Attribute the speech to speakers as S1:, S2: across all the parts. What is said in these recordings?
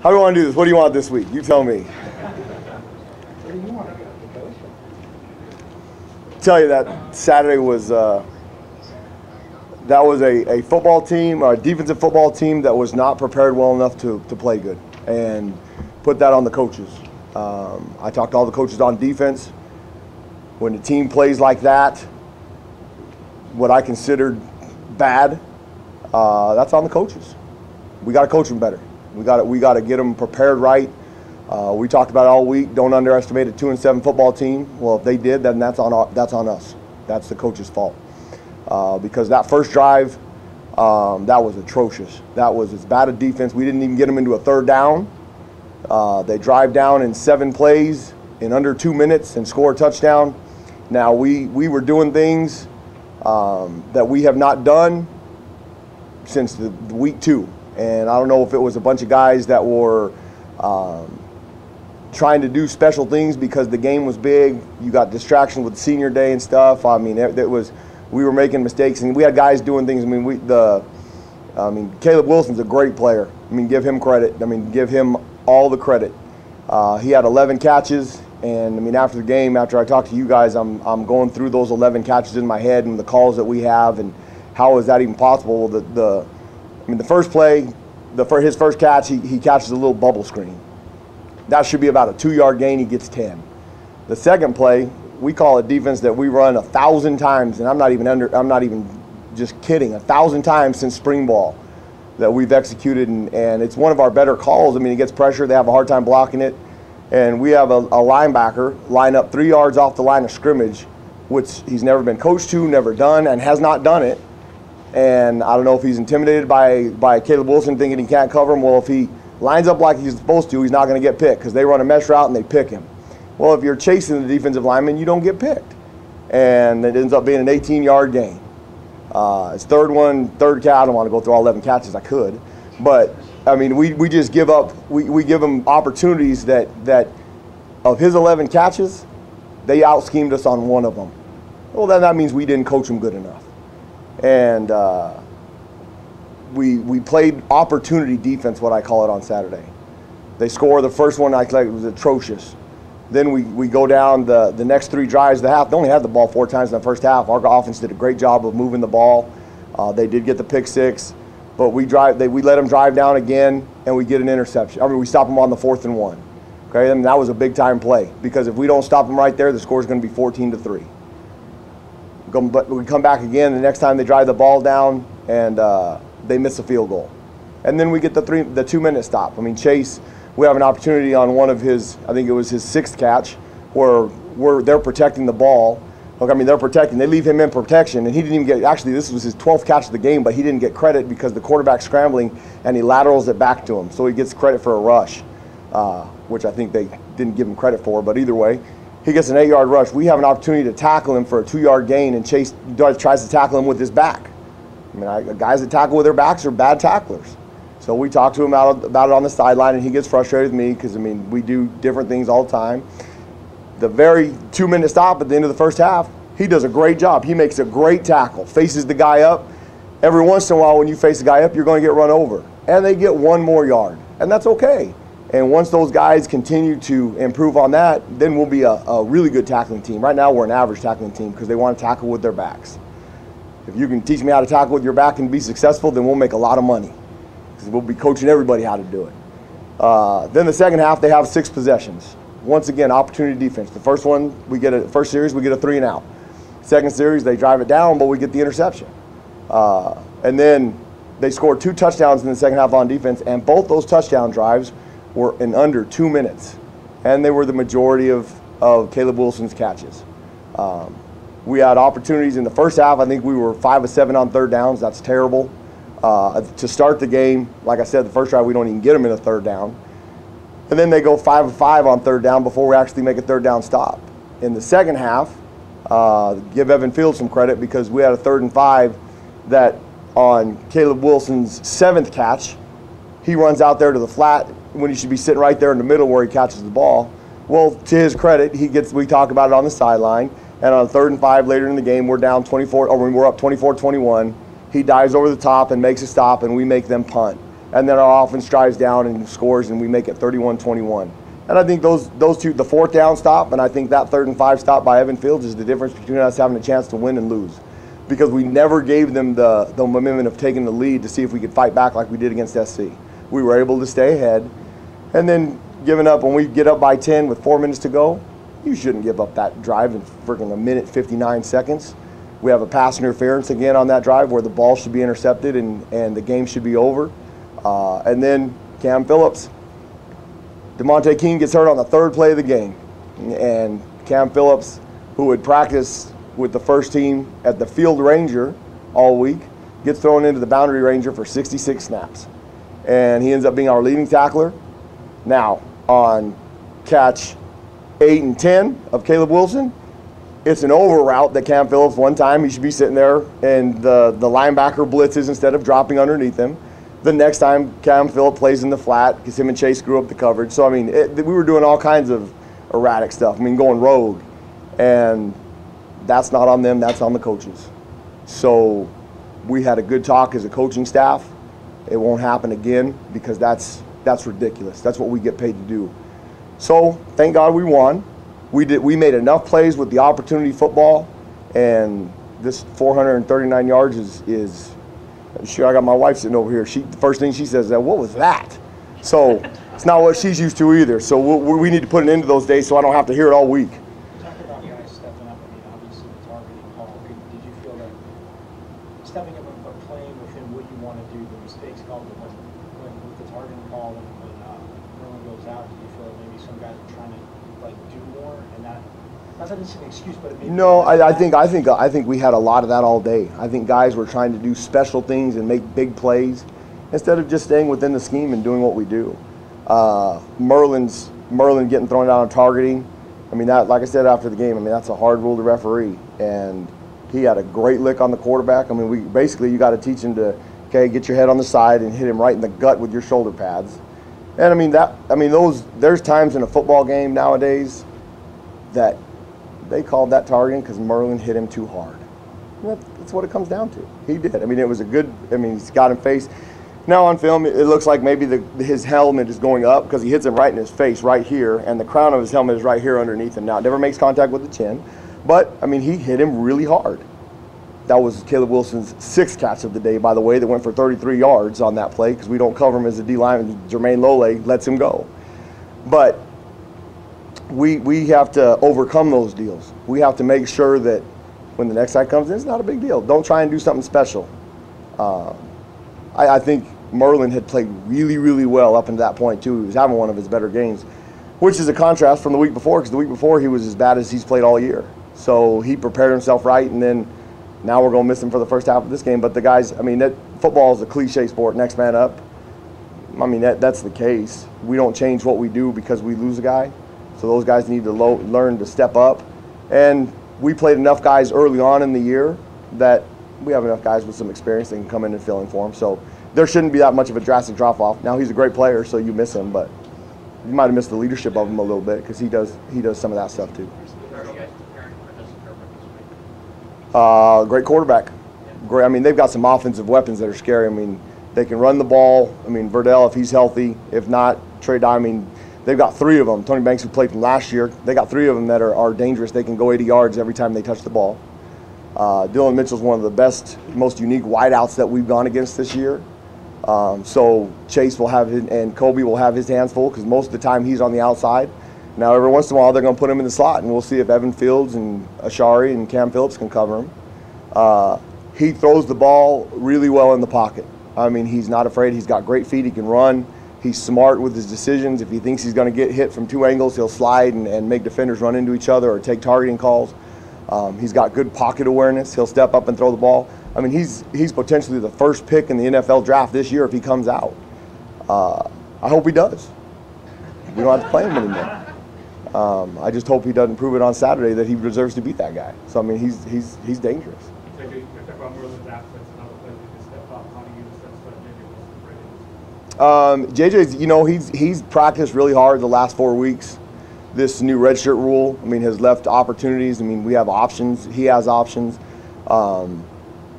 S1: How do you want to do this? What do you want this week? You tell me.
S2: What do you want to go, Coach?
S1: Tell you that Saturday was a football team, a defensive football team that was not prepared well enough to play good, and put that on the coaches. I talked to all the coaches on defense. When the team plays like that, what I considered bad, that's on the coaches. We got to coach them better. We got to get them prepared right. We talked about it all week. Don't underestimate a 2-7 football team. Well, if they did, then that's on us. That's the coach's fault. Because that first drive, that was atrocious. That was as bad a defense. We didn't even get them into a third down. They drive down in 7 plays in under 2 minutes and score a touchdown. Now we were doing things that we have not done since the week 2. And I don't know if it was a bunch of guys that were trying to do special things because the game was big. You got distraction with senior day and stuff. I mean, we were making mistakes, and we had guys doing things. I mean, Caleb Wilson's a great player. I mean, give him credit. I mean, give him all the credit. He had 11 catches, and I mean, after the game, after I talked to you guys, I'm going through those 11 catches in my head and the calls that we have, and how is that even possible? The first play, his first catch, he catches a little bubble screen. That should be about a 2-yard gain. He gets 10. The second play, we call a defense that we run 1,000 times, and I'm not even just kidding, 1,000 times since spring ball that we've executed, and it's one of our better calls. I mean, he gets pressure, they have a hard time blocking it, and we have a linebacker line up 3 yards off the line of scrimmage, which he's never been coached to, never done, and has not done it. And I don't know if he's intimidated by Caleb Wilson thinking he can't cover him. Well, if he lines up like he's supposed to, he's not going to get picked because they run a mesh route and they pick him. Well, if you're chasing the defensive lineman, you don't get picked. And it ends up being an 18-yard gain. It's third catch. I don't want to go through all 11 catches. I could. But, I mean, we just give up. We give him opportunities that of his 11 catches, they out-schemed us on one of them. Well, then that means we didn't coach him good enough. And we played opportunity defense, what I call it, on Saturday. They score the first one, it was atrocious. Then we go down the next 3 drives of the half. They only had the ball 4 times in the first half. Our offense did a great job of moving the ball. They did get the pick 6, but we let them drive down again, and we get an interception. I mean, we stop them on the 4th and 1. Okay, and that was a big time play because if we don't stop them right there, the score is going to be 14-3. But we come back again the next time they drive the ball down, and they miss a field goal. And then we get the 2-minute stop. I mean, Chase, we have an opportunity on one of his, I think it was his 6th catch, where they're protecting the ball. Look, I mean, they leave him in protection, and he didn't even get, actually this was his 12th catch of the game, but he didn't get credit because the quarterback's scrambling, and he laterals it back to him. So he gets credit for a rush, which I think they didn't give him credit for, but either way, he gets an 8-yard rush. We have an opportunity to tackle him for a 2-yard gain, and Chase tries to tackle him with his back. I mean, guys that tackle with their backs are bad tacklers. So we talked to him about it on the sideline, and he gets frustrated with me because, I mean, we do different things all the time. The very 2-minute stop at the end of the first half, he does a great job. He makes a great tackle, faces the guy up. Every once in a while when you face a guy up, you're going to get run over. And they get 1 more yard, and that's okay. And once those guys continue to improve on that, then we'll be a really good tackling team. Right now we're an average tackling team because they want to tackle with their backs. If you can teach me how to tackle with your back and be successful, then we'll make a lot of money because we'll be coaching everybody how to do it. Then the second half, they have 6 possessions. Once again, opportunity defense. The first one, first series, we get a 3-and-out. Second series, they drive it down, but we get the interception. And then they scored 2 touchdowns in the second half on defense, and both those touchdown drives were in under 2 minutes. And they were the majority of Caleb Wilson's catches. We had opportunities in the first half. I think we were 5 of 7 on third downs. That's terrible. To start the game, like I said, the first drive, we don't even get them in a third down. And then they go 5 of 5 on third down before we actually make a third down stop. In the second half, give Evan Field some credit because we had a 3rd and 5 that on Caleb Wilson's 7th catch, he runs out there to the flat when he should be sitting right there in the middle where he catches the ball. Well, to his credit, we talk about it on the sideline, and on 3rd and 5 later in the game, we're down 24, or we're up 24-21. he dives over the top and makes a stop, and we make them punt. And then our offense drives down and scores, and we make it 31-21. And I think those two, the fourth down stop, and I think that 3rd and 5 stop by Evan Fields is the difference between us having a chance to win and lose. Because we never gave them the momentum of taking the lead to see if we could fight back like we did against SC. We were able to stay ahead. And then giving up, when we get up by 10 with 4 minutes to go, you shouldn't give up that drive in freaking 1:59 seconds. We have a pass interference again on that drive where the ball should be intercepted and the game should be over. And then Cam Phillips, DeMonte King gets hurt on the 3rd play of the game. And Cam Phillips, who had practiced with the first team at the Field Ranger all week, gets thrown into the Boundary Ranger for 66 snaps. And he ends up being our leading tackler. Now, on catch 8 and 10 of Caleb Wilson, it's an over route that Cam Phillips, one time he should be sitting there and the linebacker blitzes instead of dropping underneath him. The next time Cam Phillips plays in the flat because him and Chase screw up the coverage. So, I mean, we were doing all kinds of erratic stuff. I mean, going rogue. And that's not on them, that's on the coaches. So we had a good talk as a coaching staff. It won't happen again because that's ridiculous. That's what we get paid to do. So thank God we won. We made enough plays with the opportunity football, and this 439 yards is sure. I got my wife sitting over here. The first thing she says is, "What was that?" So it's not what she's used to either. So we need to put an end to those days so I don't have to hear it all week.
S2: Talk about guys stepping up. I mean, obviously the targeting call. Did you feel that stepping up and playing within what you want to do, the mistakes called when with the targeting call and when Merlin goes out, do you feel that maybe some guys are trying to like do more and not that it's an excuse, but it maybe
S1: no, I think we had a lot of that all day. I think guys were trying to do special things and make big plays instead of just staying within the scheme and doing what we do. Merlin getting thrown out on targeting. I mean, that, like I said after the game, I mean, that's a hard rule to referee. And he had a great lick on the quarterback. I mean, you got to teach him to, okay, get your head on the side and hit him right in the gut with your shoulder pads. And there's times in a football game nowadays that they called that targeting because Merlin hit him too hard. That's what it comes down to. He did. I mean, it was he's got him face. Now on film, it looks like maybe his helmet is going up because he hits him right in his face right here, and the crown of his helmet is right here underneath him. Now, it never makes contact with the chin, but, I mean, he hit him really hard. That was Caleb Wilson's 6th catch of the day, by the way, that went for 33 yards on that play because we don't cover him as a D lineman. Jermaine Lole lets him go. But we have to overcome those deals. We have to make sure that when the next guy comes in, it's not a big deal. Don't try and do something special. I think Merlin had played really, really well up until that point, too. He was having one of his better games, which is a contrast from the week before because the week before he was as bad as he's played all year. So he prepared himself right, and then now we're going to miss him for the first half of this game. But the guys, I mean, football is a cliche sport, next man up. I mean, that's the case. We don't change what we do because we lose a guy. So those guys need to learn to step up. And we played enough guys early on in the year that we have enough guys with some experience that can come in and fill in for him. So there shouldn't be that much of a drastic drop-off. Now, he's a great player, so you miss him, but you might have missed the leadership of him a little bit because he does some of that stuff too. Great quarterback. Great. I mean, they've got some offensive weapons that are scary. I mean, they can run the ball. I mean, Verdell, if he's healthy. If not, Trey Dye. I mean, they've got 3 of them. Tony Banks, who played from last year, they got 3 of them that are dangerous. They can go 80 yards every time they touch the ball. Dylan Mitchell's one of the best, most unique wideouts that we've gone against this year. So Chase will have and Kobe will have his hands full because most of the time he's on the outside. Now, every once in a while, they're going to put him in the slot, and we'll see if Evan Fields and Ashari and Cam Phillips can cover him. He throws the ball really well in the pocket. I mean, he's not afraid. He's got great feet. He can run. He's smart with his decisions. If he thinks he's going to get hit from 2 angles, he'll slide and make defenders run into each other or take targeting calls. He's got good pocket awareness. He'll step up and throw the ball. I mean, he's potentially the first pick in the NFL draft this year if he comes out. I hope he does. We don't have to play him anymore. I just hope he doesn't prove it on Saturday that he deserves to beat that guy. So, I mean, he's dangerous.
S3: So you talk about Merlin's absence and other players who can step up. How do you assess that maybe?
S1: JJ's, he's practiced really hard the last 4 weeks. This new redshirt rule, I mean, has left opportunities. I mean, we have options. He has options.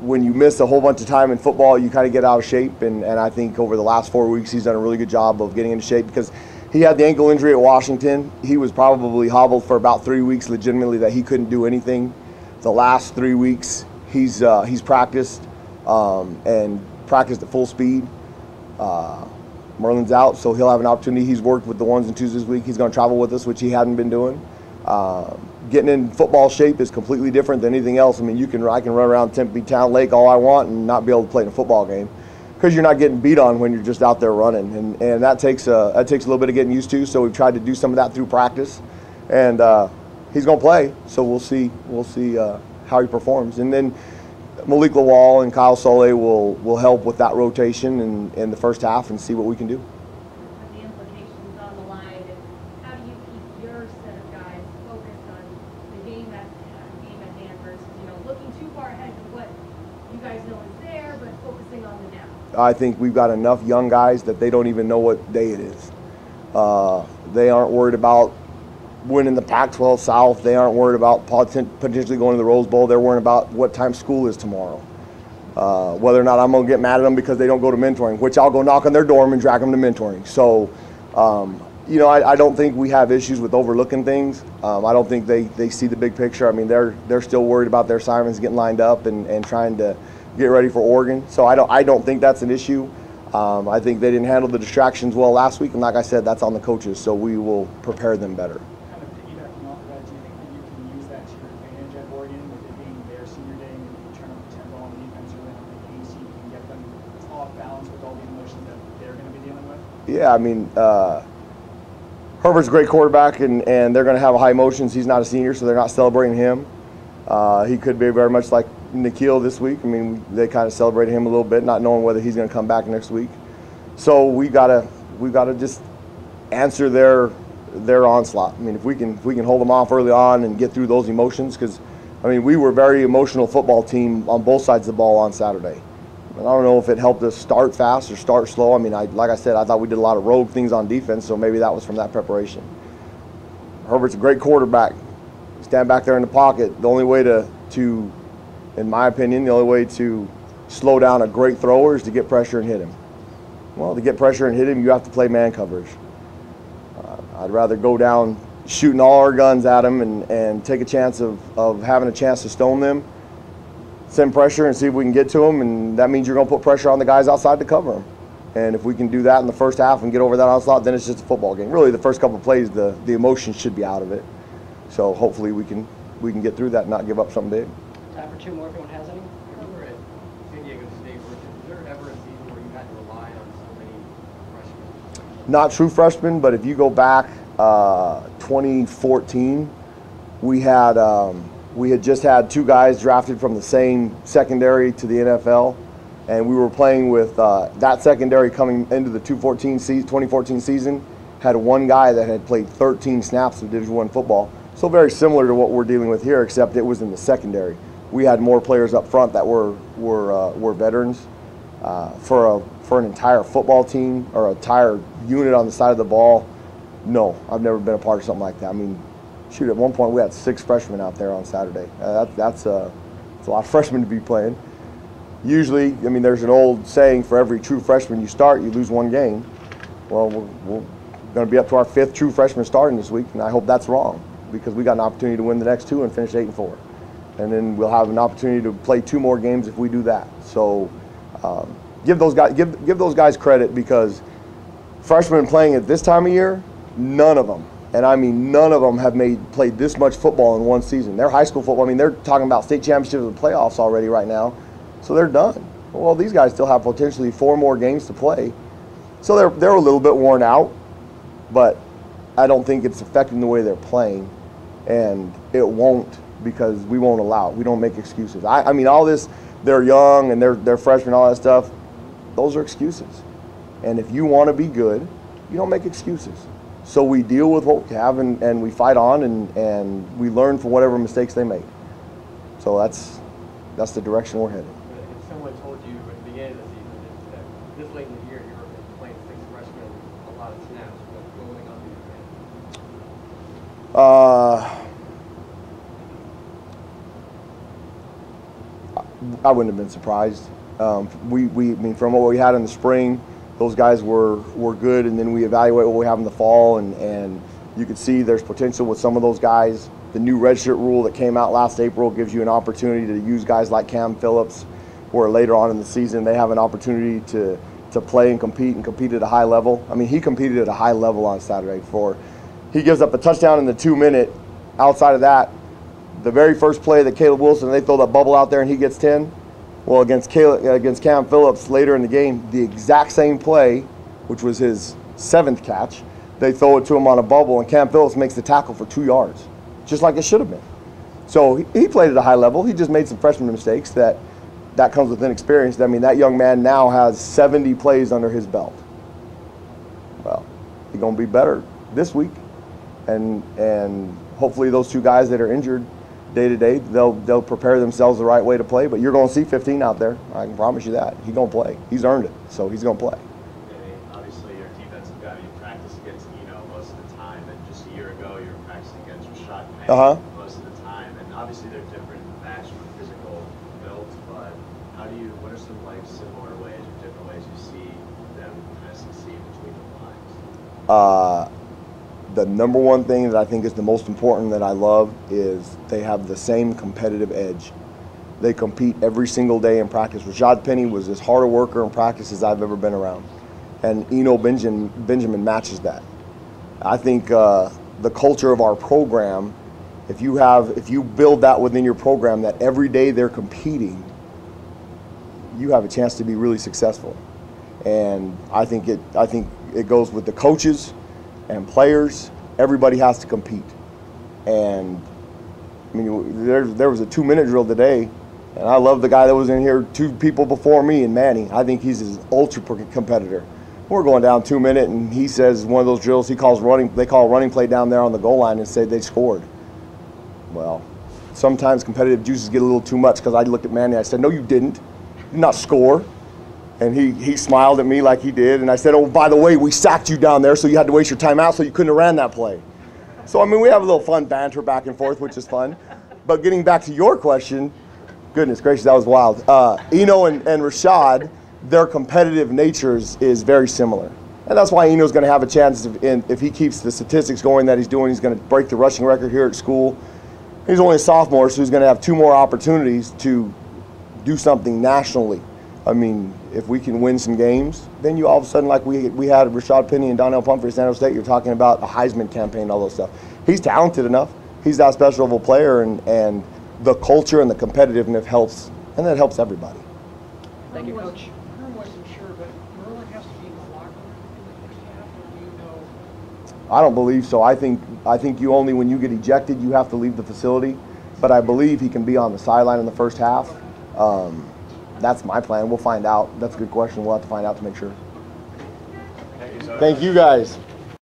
S1: when you miss a whole bunch of time in football, you kind of get out of shape. And I think over the last 4 weeks, he's done a really good job of getting into shape because he had the ankle injury at Washington. He was probably hobbled for about 3 weeks legitimately that he couldn't do anything. The last 3 weeks, he's practiced and practiced at full speed. Merlin's out, so he'll have an opportunity. He's worked with the 1s and 2s this week. He's going to travel with us, which he hadn't been doing. Getting in football shape is completely different than anything else. I mean, I can run around Tempe Town Lake all I want and not be able to play in a football game because you're not getting beat on when you're just out there running, and that takes a little bit of getting used to. So we've tried to do some of that through practice, and he's going to play. So we'll see how he performs, and then Malik Lawal and Kyle Soule will help with that rotation in the first half and see what we can do.
S4: The implications on the line, and how do you keep your set of guys focused on the game at hand versus looking too far ahead of what you guys know is there, but focusing on the now?
S1: I think we've got enough young guys that they don't even know what day it is. They aren't worried about winning the Pac-12 South. They aren't worried about potentially going to the Rose Bowl. They're worried about what time school is tomorrow. Whether or not I'm going to get mad at them because they don't go to mentoring, which I'll go knock on their dorm and drag them to mentoring. So, I don't think we have issues with overlooking things. I don't think they see the big picture. I mean, they're still worried about their assignments getting lined up and trying to get ready for Oregon. So I don't think that's an issue. I think they didn't handle the distractions well last week, and like I said, that's on the coaches. So we will prepare them better.
S2: Kind of piggybacking off of that, do you think that you can use that to your advantage at Oregon with it being their senior day and you turn up the tempo on the defense early on the game so you can get them off balance with all the emotions that they're going to be dealing with?
S1: Yeah, I mean, Herbert's a great quarterback, and they're going to have high emotions. He's not a senior, so they're not celebrating him. He could be very much like Nikhil this week. I mean, they kind of celebrated him a little bit, not knowing whether he's going to come back next week. So we've got to just answer their onslaught. I mean, if we can hold them off early on and get through those emotions, because I mean, we were a very emotional football team on both sides of the ball on Saturday. And I don't know if it helped us start fast or start slow. I mean, like I said, I thought we did a lot of rogue things on defense, so maybe that was from that preparation. Herbert's a great quarterback. Stand back there in the pocket. The only way to in my opinion, the only way to slow down a great thrower is to get pressure and hit him. Well, to get pressure and hit him, you have to play man coverage. I'd rather go down shooting all our guns at him and take a chance of having a chance to stone them, send pressure and see if we can get to them, and that means you're going to put pressure on the guys outside to cover them. And if we can do that in the first half and get over that onslaught, then it's just a football game. Really, the first couple of plays, the emotion should be out of it. So hopefully we can get through that and not give up something big.
S5: Time for two more if anyone has any.
S6: You were at San Diego State. Was there ever a season where you had to rely on so many freshmen?
S1: Not true freshmen, but if you go back 2014, we had just had two guys drafted from the same secondary to the NFL, and we were playing with that secondary coming into the 2014 season had one guy that had played 13 snaps of Division I football. So very similar to what we're dealing with here, except it was in the secondary. We had more players up front that were veterans. For an entire football team or an entire unit on the side of the ball, no, I've never been a part of something like that. I mean, shoot, at one point we had 6 freshmen out there on Saturday. That's a lot of freshmen to be playing. Usually, I mean, there's an old saying, for every true freshman you start, you lose one game. Well, we're going to be up to our 5th true freshman starting this week, and I hope that's wrong, because we got an opportunity to win the next 2 and finish 8-4. And then we'll have an opportunity to play 2 more games if we do that. So give those guys credit, because freshmen playing at this time of year, none of them, and I mean none of them, have played this much football in one season. Their high school football, I mean, they're talking about state championships and playoffs already right now, so they're done. Well, these guys still have potentially 4 more games to play, so they're a little bit worn out, but I don't think it's affecting the way they're playing, and it won't, because we won't allow it. We don't make excuses. I mean, all this, they're young and they're freshmen, all that stuff, those are excuses. And if you want to be good, you don't make excuses. So we deal with what we have, and we fight on, and we learn from whatever mistakes they make. So that's the direction we're headed.
S6: If someone told you at the beginning of the season that this late in the year you were playing 6 freshmen a lot of snaps, what would they gone through your head?
S1: I wouldn't have been surprised. I mean, from what we had in the spring, those guys were good, and then we evaluate what we have in the fall, and you could see there's potential with some of those guys. The new redshirt rule that came out last April gives you an opportunity to use guys like Cam Phillips, where later on in the season they have an opportunity to play and compete at a high level. I mean, he competed at a high level on Saturday. He gives up a touchdown in the 2-minute. Outside of that, the very first play that Caleb Wilson, they throw that bubble out there and he gets 10. Well, against Cam Phillips later in the game, the exact same play, which was his 7th catch, they throw it to him on a bubble, and Cam Phillips makes the tackle for 2 yards, just like it should have been. So he played at a high level. He just made some freshman mistakes that comes with inexperience. I mean, that young man now has 70 plays under his belt. Well, he's going to be better this week, and hopefully those 2 guys that are injured day to day, they'll prepare themselves the right way to play. But you're going to see 15 out there. I can promise you that. He's going to play. He's earned it, so he's going to play.
S7: Obviously, you're a defensive guy. You practice against Eno most of the time, and just a year ago, you were practicing against Rashad Penny most of the time. And obviously, they're different backs from physical build. But what are some similar ways or different ways you see them kind of succeed between the lines?
S1: The number one thing that I think is the most important that I love is they have the same competitive edge. They compete every single day in practice. Rashad Penny was as hard a worker in practice as I've ever been around. And Eno Benjamin matches that. I think the culture of our program, if you build that within your program, that every day they're competing, you have a chance to be really successful. And I think it goes with the coaches and players. Everybody has to compete. And I mean, there was a 2-minute drill today, and I love the guy that was in here 2 people before me, and Manny. I think he's an ultra competitor. We're going down 2-minute, and he says one of those drills they call running play down there on the goal line, and say they scored. Well, sometimes competitive juices get a little too much, because I looked at Manny, I said, no, you didn't. You did not score. And he smiled at me like he did, and I said, oh, by the way, we sacked you down there, so you had to waste your time out, so you couldn't have ran that play. So, I mean, we have a little fun banter back and forth, which is fun. But getting back to your question, goodness gracious, that was wild. Eno and Rashad, their competitive natures is very similar. And that's why Eno's going to have a chance, if he keeps the statistics going that he's doing, he's going to break the rushing record here at school. He's only a sophomore, so he's going to have 2 more opportunities to do something nationally. I mean, if we can win some games, then you all of a sudden, like we had Rashad Penny and Donnell Pumphrey at San Jose State, you're talking about a Heisman campaign, all those stuff. He's talented enough. He's that special of a player, and the culture and the competitiveness helps, and that helps everybody.
S5: Thank you, Coach.
S2: Herm wasn't sure, but Merlin has to be in the locker room in the first half, or do you know?
S1: I don't believe so. I think you only, when you get ejected, you have to leave the facility. But I believe he can be on the sideline in the first half. That's my plan. We'll find out. That's a good question. We'll have to find out to make sure. Thank you guys.